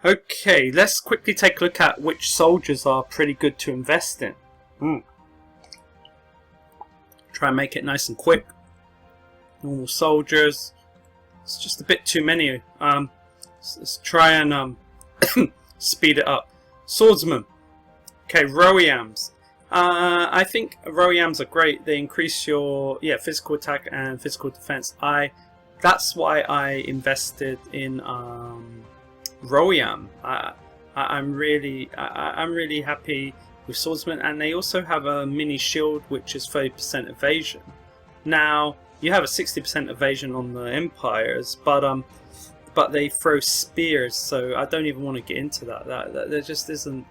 Okay, let's quickly take a look at which soldiers are pretty good to invest in. Try and make it nice and quick. Normal soldiers. It's just a bit too many. Let's try and speed it up. Swordsman. Okay, Royams. I think Royams are great. They increase your physical attack and physical defense. That's why I invested in Royam. I'm really happy with Swordsman, and they also have a mini shield which is 30% evasion. Now you have a 60% evasion on the Empires, but they throw spears, so I don't even want to get into that. That there just isn't.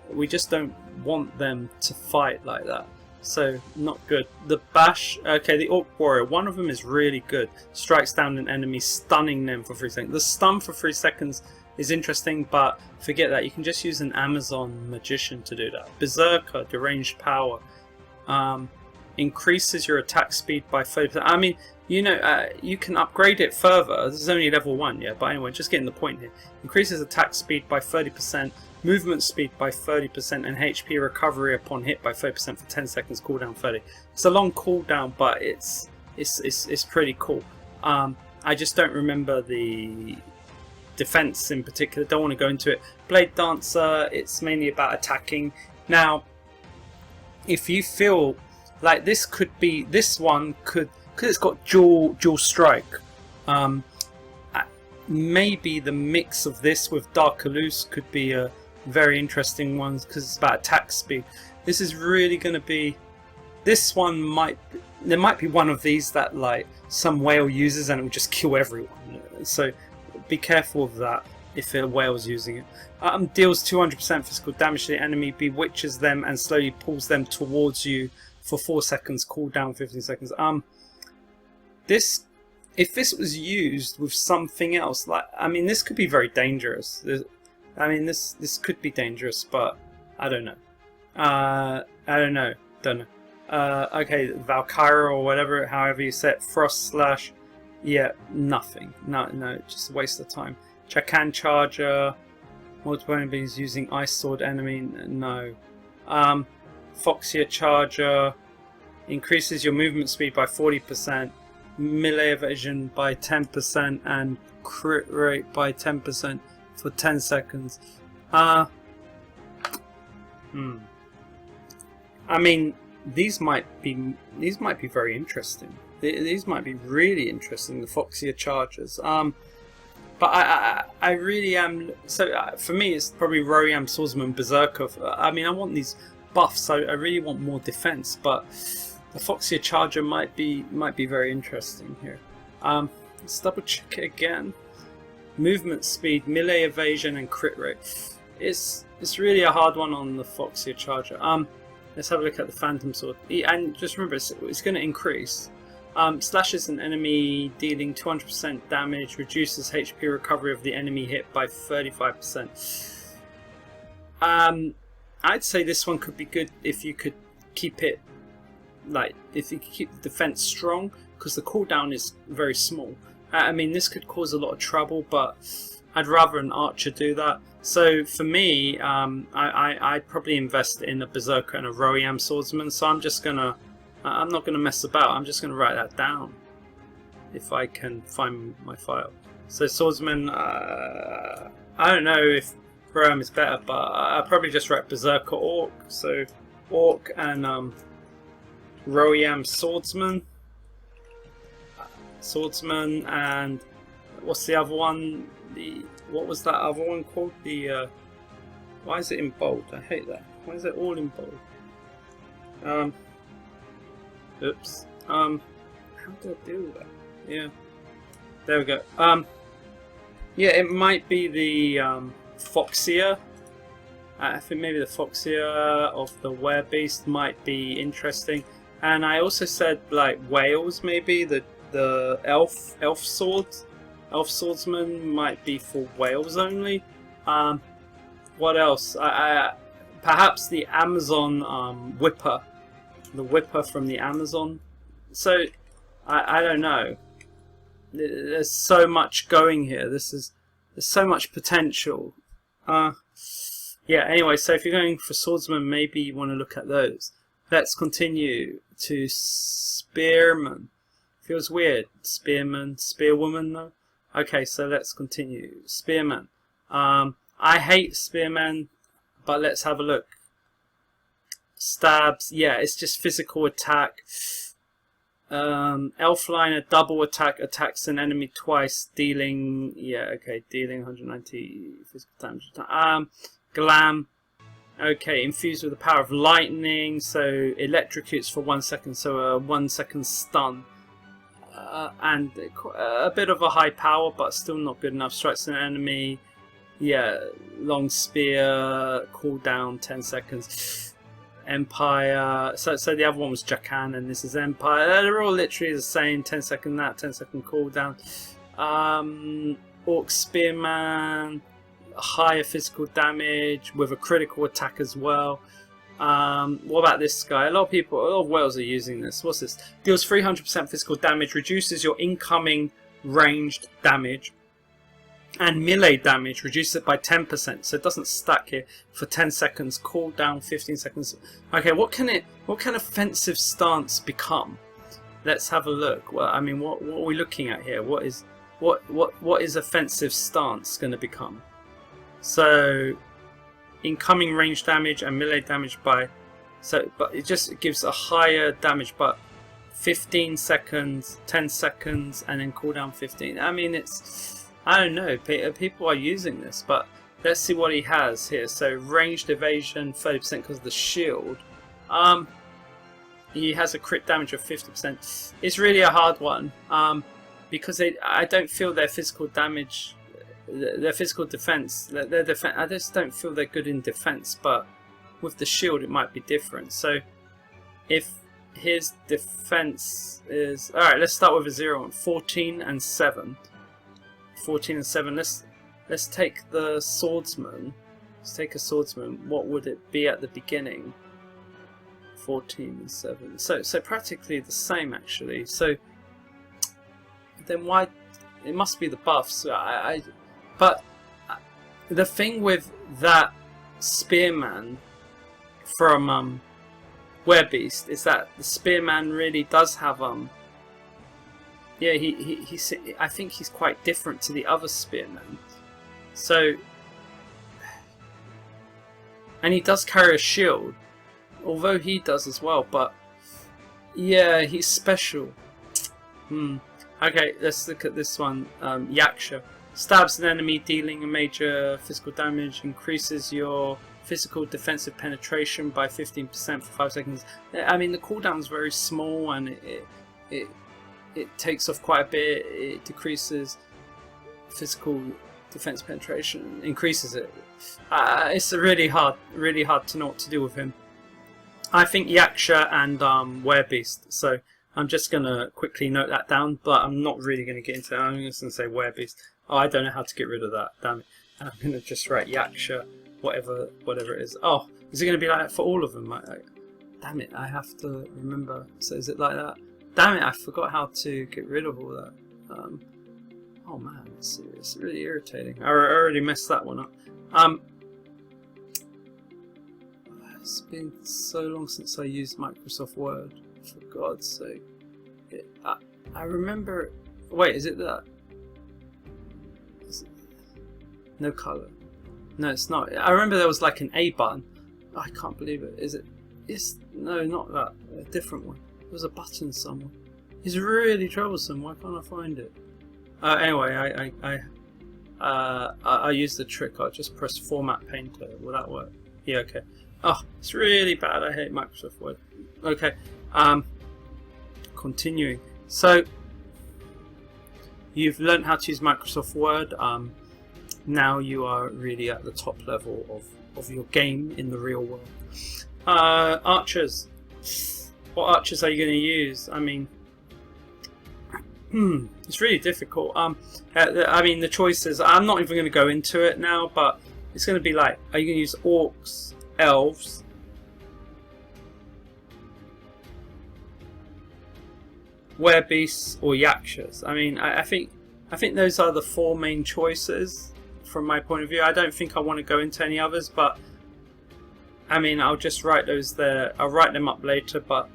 We just don't want them to fight like that. So not good. The bash. Okay, the Orc Warrior. One of them is really good. Strikes down an enemy, stunning them for 3 seconds. The stun for 3 seconds is interesting, but forget that. You can just use an Amazon Magician to do that. Berserker, deranged power, increases your attack speed by 30%. I mean, you can upgrade it further. This is only level 1, yeah. But anyway, just getting the point here. Increases attack speed by 30%. Movement speed by 30% and HP recovery upon hit by 30% for 10 seconds. Cooldown 30. It's a long cooldown, but it's pretty cool. I just don't remember the defense in particular. Don't want to go into it. Blade Dancer. It's mainly about attacking. Now, if you feel like this could be because it's got dual strike. Maybe the mix of this with Dark Alus could be a very interesting one because it's about attack speed. This is really going to be. This one there might be one of these that like some whale uses and it will just kill everyone. So be careful of that if a whale's using it. Deals 200% physical damage to the enemy, bewitches them and slowly pulls them towards you for 4 seconds. Cooldown 15 seconds. If this was used with something else, this could be very dangerous. This could be dangerous, but I don't know. Don't know. Okay, Valkyra or whatever, however you say it, Frost Slash. Yeah, nothing. No, just a waste of time. Chakan Charger. Multiple enemies using Ice Sword enemy. No. Foxia Charger. Increases your movement speed by 40%. Melee evasion by 10% and crit rate by 10% for 10 seconds. I mean, these might be very interesting. These might be really interesting. The Foxia Chargers. But I really am. So for me, it's probably Royam, Swordsman, Berserker. I mean, I want these buffs. I really want more defense, but the Foxia Charger might be very interesting here. Let's double check it again. Movement speed, melee evasion, and crit rate. It's really a hard one on the Foxia Charger. Let's have a look at the Phantom Sword. And just remember, it's going to increase. Slashes an enemy, dealing 200% damage. Reduces HP recovery of the enemy hit by 35%. I'd say this one could be good if you could keep it. If you keep the defense strong, because the cooldown is very small. I mean, this could cause a lot of trouble, but I'd rather an archer do that. So for me, I'd probably invest in a Berserker and a Royam Swordsman. So I'm not gonna mess about. I'm just gonna write that down if I can find my file. So Swordsman, I don't know if Royam is better, but I'll probably just write Berserker Orc. So Orc and Royam Swordsman, and what's the other one? What was that other one called? Why is it in bold? I hate that. Why is it all in bold? Oops. How do I do that? Yeah. There we go. Yeah, it might be the Foxia. I think maybe the Foxia of the Werebeast might be interesting. And I also said like whales, maybe the elf swordsman might be for whales only. What else? Perhaps the Amazon whipper, the whipper from the Amazon. So I don't know. There's so much going here. This There's so much potential. Yeah, anyway, so if you're going for Swordsman, maybe you want to look at those. Let's continue to Spearman. Feels weird. Spearman, Spearwoman, though. Okay, so let's continue. Spearman. I hate Spearman, but let's have a look. Stabs, yeah, it's just physical attack. Elfliner, double attack, attacks an enemy twice, dealing, yeah, okay, dealing 190 physical damage. Glam, okay, infused with the power of lightning, so electrocutes for 1 second, so a 1 second stun. And a bit of a high power, but still not good enough. Strikes an enemy, yeah, long spear, cooldown 10 seconds. Empire, so the other one was Jacan and this is Empire. They're all literally the same, 10 second that, 10 second cooldown. Orc Spearman, higher physical damage with a critical attack as well. What about this guy? A lot of whales are using this. What's this? Deals 300% physical damage, reduces your incoming ranged damage, and melee damage, reduces it by 10%, so it doesn't stack here for 10 seconds. Cooldown 15 seconds. Okay, what can offensive stance become? Let's have a look. Well, I mean, what are we looking at here? What is offensive stance going to become? So incoming range damage and melee damage by, but it just gives a higher damage, but 15 seconds, 10 seconds, and then cooldown 15. I mean, I don't know, people are using this, but let's see what he has here. So ranged evasion 30% because of the shield. He has a crit damage of 50%. It's really a hard one because I don't feel their physical damage, their physical defense, I just don't feel they're good in defense. But with the shield, it might be different. So if his defense is, all right, let's start with a 0 and 14 and 7. 14 and 7. Let's take the swordsman. Let's take a swordsman. What would it be at the beginning? 14 and 7. So practically the same actually. So then why? It must be the buffs. But the thing with that spearman from Werebeast is that the spearman really does have yeah, I think he's quite different to the other spearmen. So, and he does carry a shield, although he does as well. But yeah, he's special. Okay, let's look at this one. Yaksha stabs an enemy, dealing a major physical damage. Increases your physical defensive penetration by 15% for 5 seconds. I mean, the cooldown is very small, and it takes off quite a bit. It decreases physical defense penetration, increases it. It's really hard to know what to do with him. I think Yaksha and Werebeast. So I'm just gonna quickly note that down, but I'm not really gonna get into that. I'm just gonna say Werebeast. Oh, I don't know how to get rid of that. Damn it! And I'm gonna just write Yaksha, whatever it is. Oh, is it gonna be like that for all of them? Damn it! I have to remember. So is it like that? Damn it, I forgot how to get rid of all that. Oh man, it's really irritating. I already messed that one up. It's been so long since I used Microsoft Word, for God's sake. I remember... Wait, is it that? No colour. No, it's not. I remember there was like an A button. I can't believe it. Is it? No, not that. A different one. There was a button somewhere. It's really troublesome. Why can't I find it? Anyway, I used the trick. I'll just press Format Painter. Will that work? Yeah, okay. Oh, it's really bad. I hate Microsoft Word. Okay. Continuing. So, you've learned how to use Microsoft Word. Now you are really at the top level of your game in the real world. Archers. What archers are you going to use? I mean, it's really difficult. I mean, the choices, I'm not even going to go into it now, but it's going to be like, are you going to use orcs, elves, werebeasts, or yakshas? I mean, I think those are the four main choices. from my point of view. I don't think I want to go into any others, but I mean, I'll just write those there. I'll write them up later, but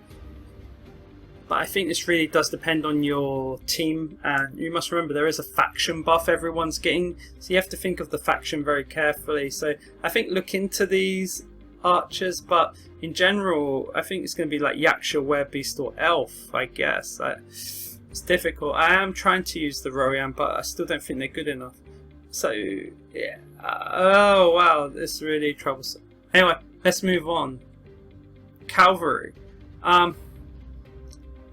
I think this really does depend on your team, and you must remember there is a faction buff everyone's getting, so you have to think of the faction very carefully. So I think look into these archers, but in general I think it's going to be like Yaksha, Werebeast or Elf, I guess. It's difficult. I am trying to use the Royan, but I still don't think they're good enough. So yeah, oh wow, this is really troublesome. Anyway, let's move on. Cavalry.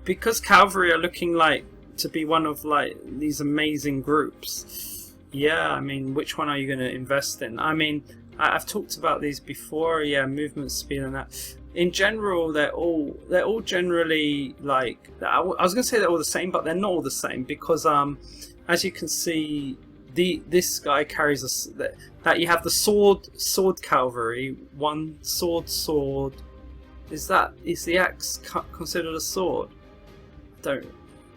Because Cavalry are looking like to be one of like these amazing groups. Yeah, I mean, which one are you going to invest in? I mean, I've talked about these before. Yeah, movement speed and that. In general, they're all generally like. I was going to say they're all the same, but they're not all the same because as you can see, this guy carries that you have the sword cavalry, one sword. Is the axe considered a sword?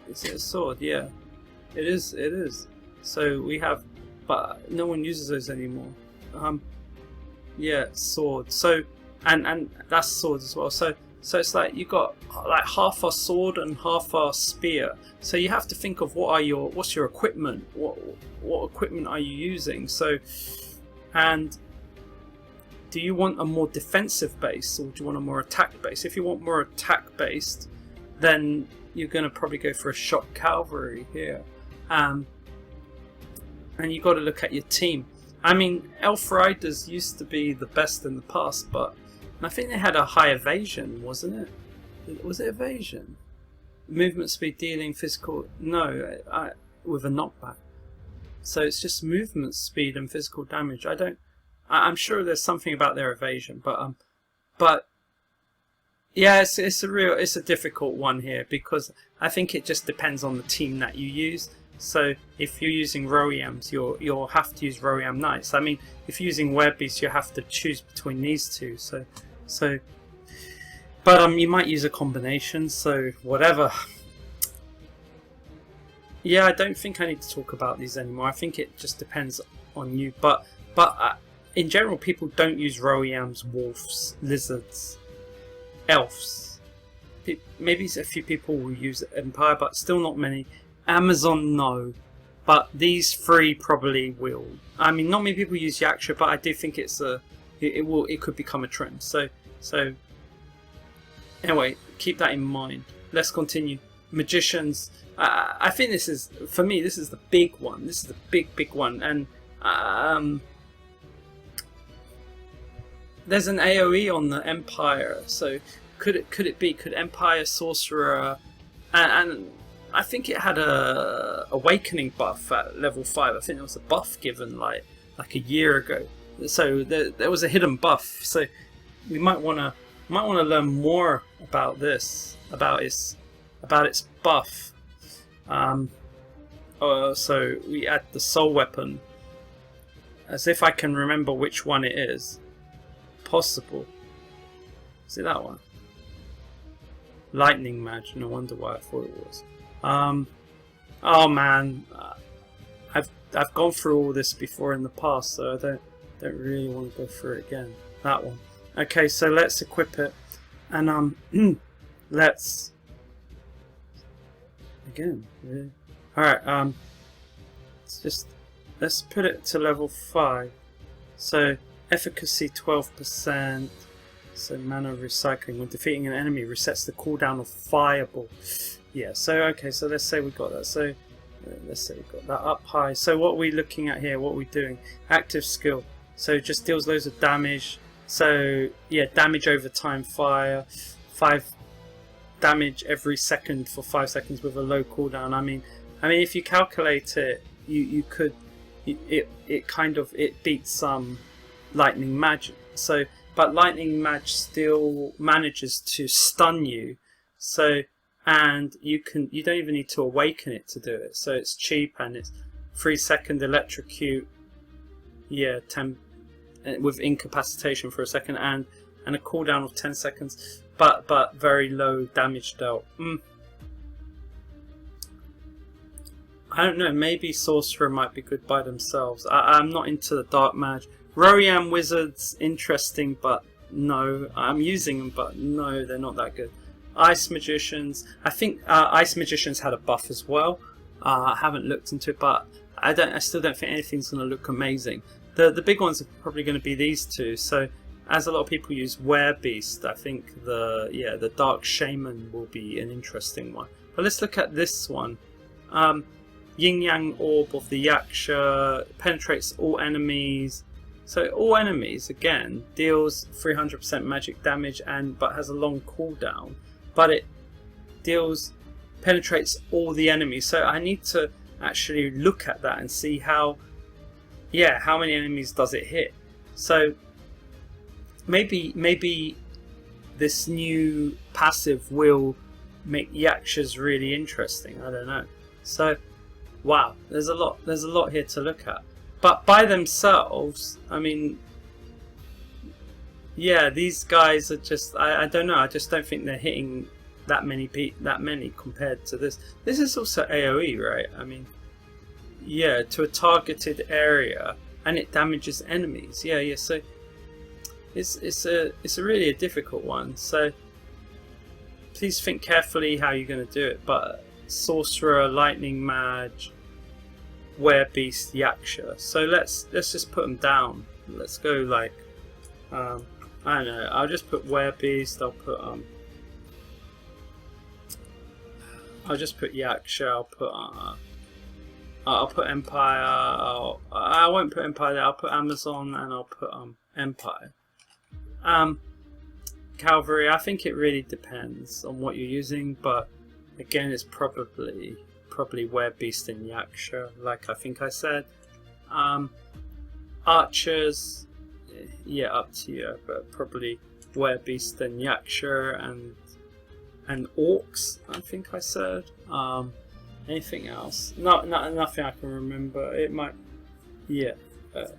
Is it a sword? Yeah, it is. So we have, but no one uses those anymore. Yeah, sword. So and that's sword as well. So it's like you got like half a sword and half a spear. So you have to think of what's your equipment? What equipment are you using? So, and do you want a more defensive base or do you want a more attack base? If you want more attack based, then you're going to probably go for a shock cavalry here. And you've got to look at your team. I mean, Elf Riders used to be the best in the past, but I think they had a high evasion, wasn't it? Was it evasion? Movement speed, dealing, physical... No, with a knockback. So it's just movement speed and physical damage. I'm sure there's something about their evasion, but yeah, it's a difficult one here because I think it just depends on the team that you use. So if you're using Royams, you'll have to use Royam Knights. I mean, if you're using Werebeast, you have to choose between these two. But you might use a combination. So whatever. Yeah, I don't think I need to talk about these anymore. I think it just depends on you. But in general, people don't use Royams, wolves, lizards, elves. Maybe a few people will use Empire, but still not many. Amazon, no, but these three probably will. I mean, not many people use Yaksha, but I do think it could become a trend. So anyway, keep that in mind. Let's continue. Magicians. I think this is, for me, this is the big one. This is the big one, and there's an AOE on the Empire. So could Empire Sorcerer and I think it had a awakening buff at level 5. I think there was a buff given like a year ago. So there was a hidden buff. So we might want to learn more about this, about its buff. So we add the soul weapon, as if I can remember which one it is. Possible. Is it that one? Lightning Mage. No wonder why I thought it was. Oh man, I've gone through all this before in the past, so I don't really want to go through it again. That one. Okay, so let's equip it, and let's again. Really? All right. Let's put it to level 5. So efficacy 12%. So mana recycling. When defeating an enemy, resets the cooldown of Fireball. Yeah, so okay, so let's say we got that. So let's say we got that up high. So what are we looking at here? What are we doing? Active skill. So it just deals loads of damage. So yeah, damage over time, fire, 5 damage every second for 5 seconds with a low cooldown. I mean, if you calculate it, you could it beats some Lightning Mage. So, but Lightning Mage still manages to stun you. So. And you don't even need to awaken it to do it. So it's cheap and it's 3-second electrocute. Yeah, 10 with incapacitation for a second and a cooldown of 10 seconds. But very low damage dealt. I don't know, maybe Sorcerer might be good by themselves. I'm not into the Dark Mage. Royam Wizards, interesting, but no. I'm using them, but no, they're not that good. Ice Magicians, I think Ice Magicians had a buff as well. I haven't looked into it, but I still don't think anything's going to look amazing. The big ones are probably going to be these two. So, as a lot of people use Werebeast, I think the Dark Shaman will be an interesting one. But let's look at this one. Yin Yang Orb of the Yaksha penetrates all enemies. So all enemies again deals 300% magic damage but has a long cooldown. But it penetrates all the enemies. So I need to actually look at that and see how many enemies does it hit. So maybe this new passive will make Yakshas really interesting. I don't know. So wow, there's a lot here to look at. But by themselves, I mean, yeah, these guys are just I don't know. I just don't think they're hitting that many compared to this. This is also AoE, right? I mean, yeah, to a targeted area, and it damages enemies. Yeah. So it's a really a difficult one. So please think carefully how you're going to do it. But Sorcerer, Lightning Mage, Werebeast, Yaksha. So let's just put them down. Let's go like I don't know. I'll just put Werebeast. I'll just put Yaksha. I'll put Empire. I won't put Empire there. I'll put Amazon and I'll put Empire. Cavalry. I think it really depends on what you're using, but again, it's probably Werebeast and Yaksha, like I think I said. Archers, yeah, up to you, but probably Werebeast and Yaksha and Orcs, I think I said. Anything else? Nothing I can remember. It might, yeah,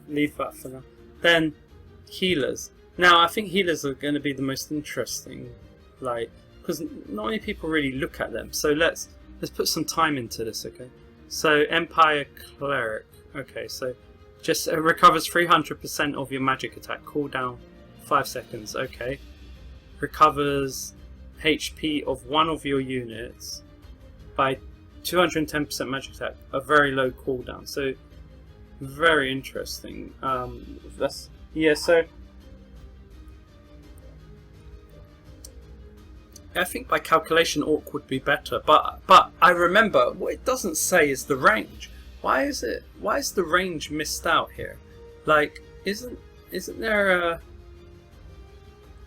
leave that for now. Then healers. Now I think healers are going to be the most interesting, like, because not many people really look at them. So let's put some time into this, okay? So Empire Cleric. Okay, so just recovers 300% of your magic attack. Cooldown 5 seconds. Okay. Recovers HP of one of your units by 210% magic attack. A very low cooldown. So very interesting. That's so. I think by calculation Orc would be better, but I remember what it doesn't say is the range. Why is the range missed out here? Like, isn't there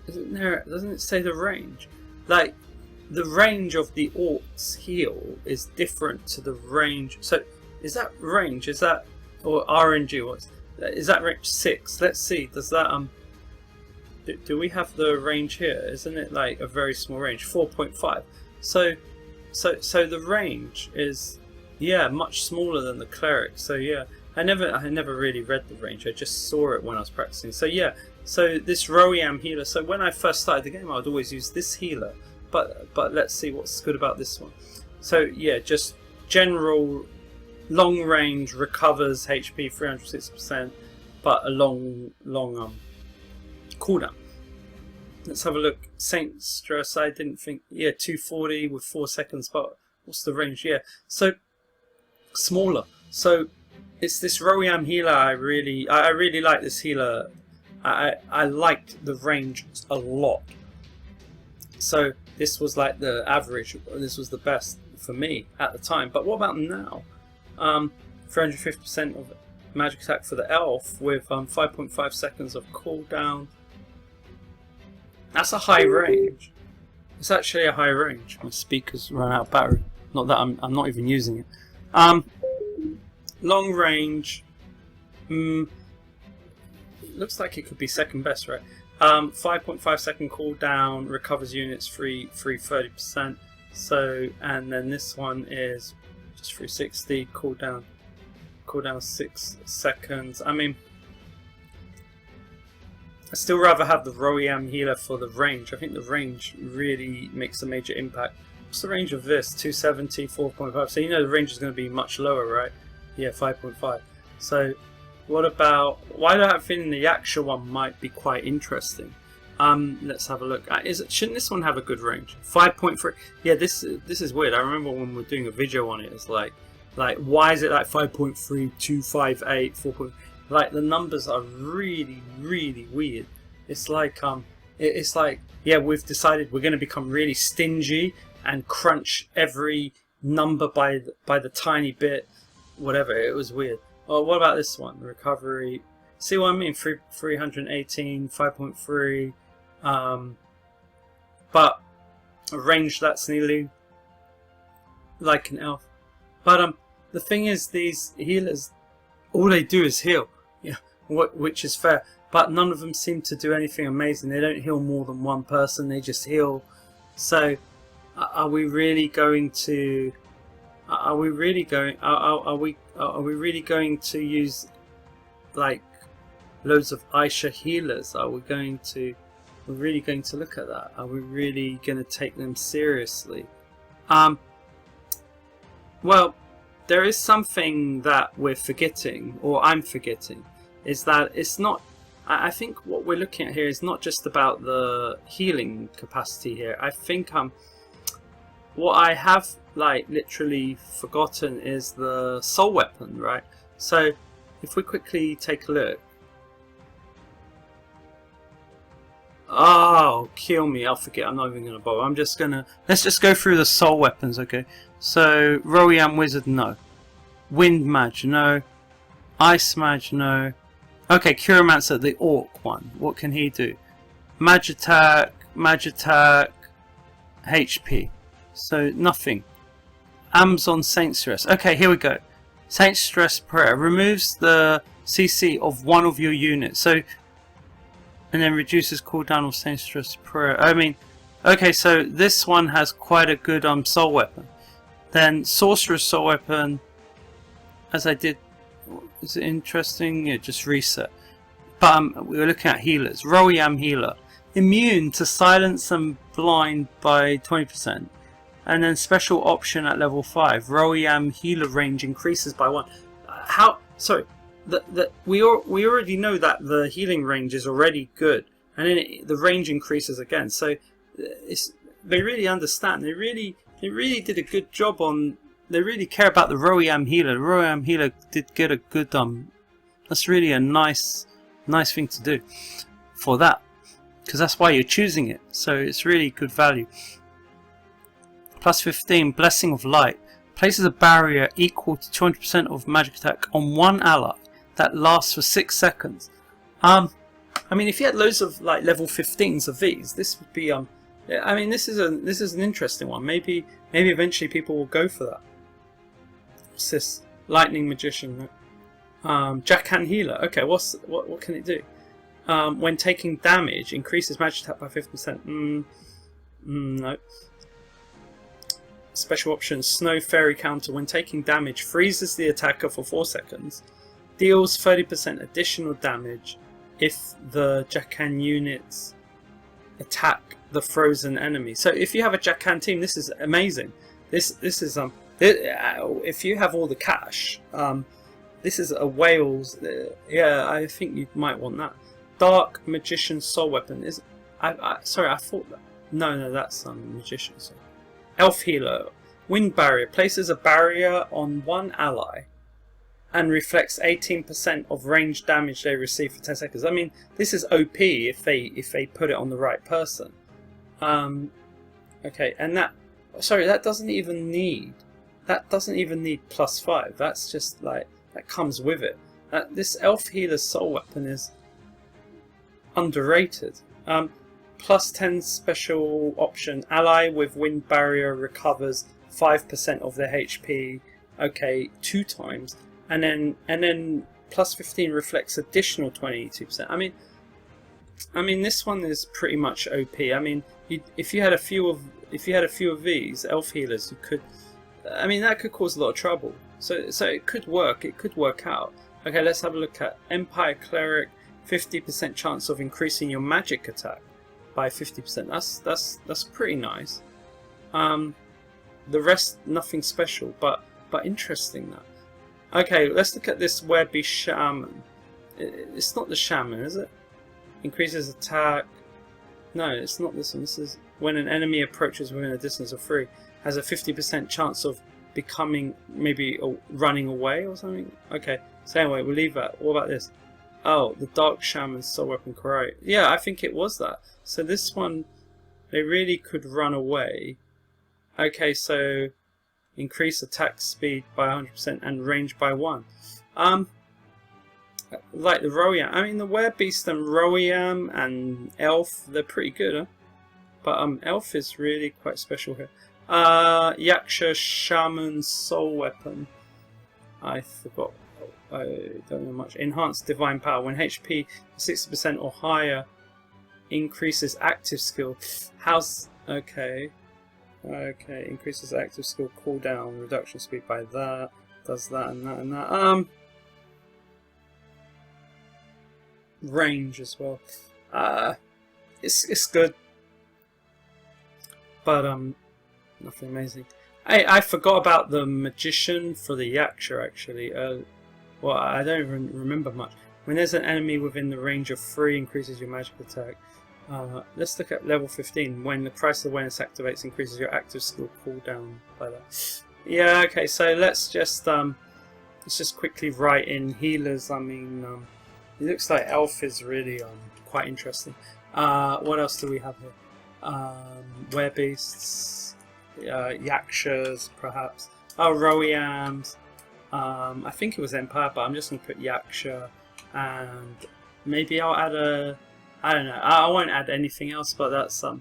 doesn't it say the range? Like, the range of the Orc's heal is different to the range. So is that range? Is that, or RNG? Is that range 6? Let's see. Does that do we have the range here? Isn't it like a very small range, 4.5? So the range is, yeah, much smaller than the cleric. So yeah, I never really read the range. I just saw it when I was practicing. So yeah, so this Royam healer. So when I first started the game, I would always use this healer. But let's see what's good about this one. So yeah, just general long range, recovers HP 360%, but a long cooldown. Let's have a look. Saint Stress, I didn't think, yeah, 240 with 4 seconds, but what's the range? Yeah, so smaller. So it's this Royam healer. I really like this healer. I liked the range a lot. So this was like the average. This was the best for me at the time. But what about now? 350% of magic attack for the elf with 5.5 seconds of cooldown. That's a high range. It's actually a high range. My speaker's run out of battery. Not that I'm not even using it. Long range. Looks like it could be second best, right? 5.5 second cooldown, recovers units free 30%. So, and then this one is just 360 cooldown 6 seconds. I mean, I'd still rather have the Royam healer for the range. I think the range really makes a major impact. What's the range of this? 270, 4.5. So you know the range is going to be much lower, right? Yeah, 5.5. So what about... Why do I have a feeling the actual one might be quite interesting? Let's have a look. Shouldn't this one have a good range? 5.3. Yeah, this is weird. I remember when we were doing a video on it. It's like why is it like 5.3, 258, 4. Like the numbers are really weird. It's like it's like, yeah, we've decided we're going to become really stingy and crunch every number by the tiny bit. Whatever. It was weird. Oh, what about this one? Recovery. See what I mean? 318, 5.3. But a range that's nearly like an elf. But the thing is, these healers, all they do is heal. Yeah, which is fair. But none of them seem to do anything amazing. They don't heal more than one person. They just heal. So, are we really going to? Are we really going? Are we really going to use like loads of Aisha healers? Are we going to? We're really going to look at that? Are we really going to take them seriously? Well, there is something that we're forgetting, or I'm forgetting, is that it's not... I think what we're looking at here is not just about the healing capacity here. I think what I have like literally forgotten is the soul weapon, right? So if we quickly take a look. Oh, kill me. I'll forget. I'm not even going to bother. I'm just going to... Let's just go through the soul weapons, okay? So, Royam Wizard, no. Wind Mage, no. Ice Mage, no. Okay, Curomancer, the Orc one. What can he do? Mage Attack, HP. So, nothing. Amazon Saint Stress. Okay, here we go. Saint Stress Prayer. Removes the CC of one of your units. So... And then reduces cooldown of Saint Stress Prayer. I mean, okay, so this one has quite a good soul weapon. Then Sorcerer's soul weapon, as I did, is it interesting? Yeah, just reset. But we were looking at healers. Royam Healer. Immune to silence and blind by 20%. And then special option at level 5. Royam Healer range increases by 1. Sorry. We already know that the healing range is already good, and then the range increases again. So they really understand. They really did a good job on. They really care about the Royam Healer. The Royam Healer did get a good That's really a nice thing to do for that, because that's why you're choosing it. So it's really good value. Plus 15, Blessing of Light places a barrier equal to 200% of magic attack on one ally. That lasts for 6 seconds. I mean, if you had loads of like level 15s of these, this would be I mean, this is an interesting one. Maybe eventually people will go for that. What's this? Lightning Magician. Jackan Healer. Okay, what can it do? When taking damage, increases magic attack by 50%. No. Special option: Snow Fairy counter. When taking damage, freezes the attacker for 4 seconds. Deals 30% additional damage if the Jackan units attack the frozen enemy. So if you have a Jackan team, this is amazing. This is if you have all the cash, this is a Wales. Yeah, I think you might want that. Dark Magician Soul Weapon is. Sorry, I thought that. No, that's Magician Soul. Elf Healer. Wind Barrier places a barrier on one ally and reflects 18% of range damage they receive for 10 seconds. I mean, this is OP if they put it on the right person. Okay, and that doesn't even need plus 5. That's just like, that comes with it. This Elf Healer's Soul Weapon is underrated. Plus 10 special option. Ally with Wind Barrier recovers 5% of their HP. Okay, 2 times. And then plus 15 reflects additional 22%. I mean, this one is pretty much OP. I mean, if you had a few of these Elf Healers, you could. I mean, that could cause a lot of trouble. So it could work. It could work out. Okay, let's have a look at Empire Cleric. 50% chance of increasing your magic attack by 50%. That's pretty nice. The rest, nothing special, but interesting though. Okay, let's look at this Webby Shaman. It's not the Shaman, is it? Increases attack. No, it's not this one. This is when an enemy approaches within a distance of 3, has a 50% chance of becoming, maybe running away or something. Okay, so anyway, we'll leave that. What about this? Oh, the Dark Shaman Soul Weapon Karate. Yeah, I think it was that. So this one, they really could run away. Okay, so increase attack speed by 100% and range by 1. Like the Royam. I mean, the Werebeast and Royam and Elf, they're pretty good, huh? But Elf is really quite special here. Yaksha Shaman Soul Weapon. I forgot. I don't know much. Enhanced Divine Power. When HP 60% or higher, increases active skill. How's... Okay. Okay, increases active skill cooldown, reduction speed by that. Does that and that and that. Range as well. It's good. But nothing amazing. I forgot about the Magician for the Yaksha actually. Well, I don't even remember much. When there's an enemy within the range of 3, increases your magic attack. Let's look at level 15. When the Crisis Awareness activates, increases your active skill cooldown by that. Yeah, okay. So let's just quickly write in healers. I mean, it looks like Elf is really quite interesting. What else do we have here? Werebeasts, Yakshas, perhaps. Oh, Royams. I think it was Empire, but I'm just going to put Yaksha, and maybe I'll add a... I don't know. I won't add anything else, but that's I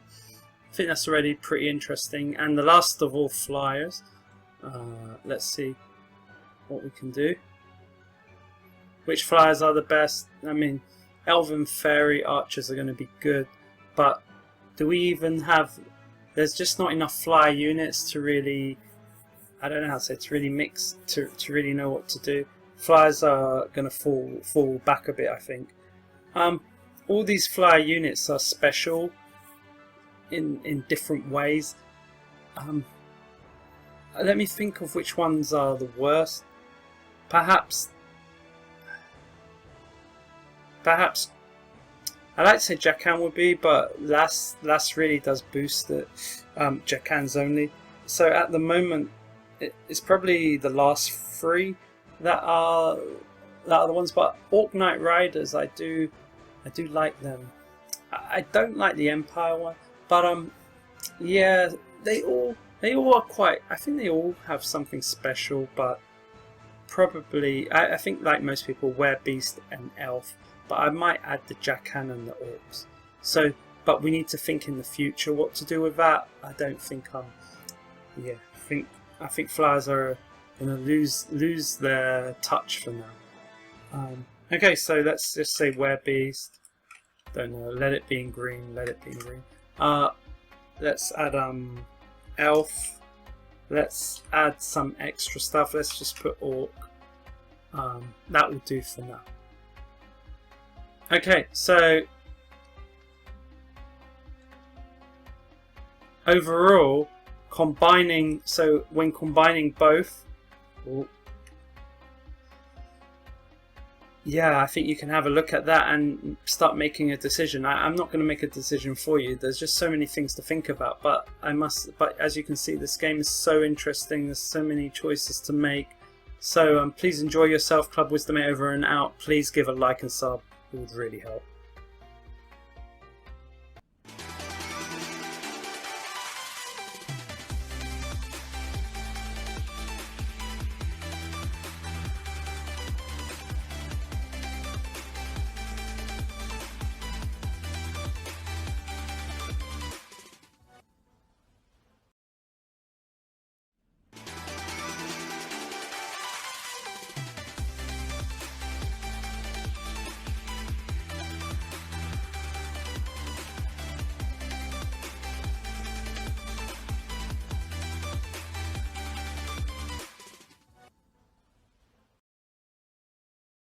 think that's already pretty interesting. And the last of all, flyers. Let's see what we can do. Which flyers are the best? I mean, Elven Fairy Archers are going to be good, but do we even have... There's just not enough flyer units to really... I don't know how to say, to really mix, to really know what to do. Flyers are going to fall back a bit, I think. All these flyer units are special in different ways. Let me think of which ones are the worst. Perhaps I like to say Jackan would be, but Lass really does boost it. Jackan's only. So at the moment, it's probably the last 3 that are the ones. But Orc Knight Riders, I do like them. I don't like the Empire one, but yeah, they all are quite. I think they all have something special, but probably I think like most people, Werebeast and Elf. But I might add the Jackan and the Orcs. So, but we need to think in the future what to do with that. I don't think yeah, I think flyers are going to lose their touch for now. Okay, so let's just say Werebeast. Don't know. Let it be in green. Let it be in green. Let's add Elf. Let's add some extra stuff. Let's just put Orc. That will do for now. Okay, so overall, when combining both, yeah, I think you can have a look at that and start making a decision. I'm not going to make a decision for you. There's just so many things to think about. But as you can see, this game is so interesting. There's so many choices to make. So please enjoy yourself. Club Wisdom over and out. Please give a like and sub. It would really help.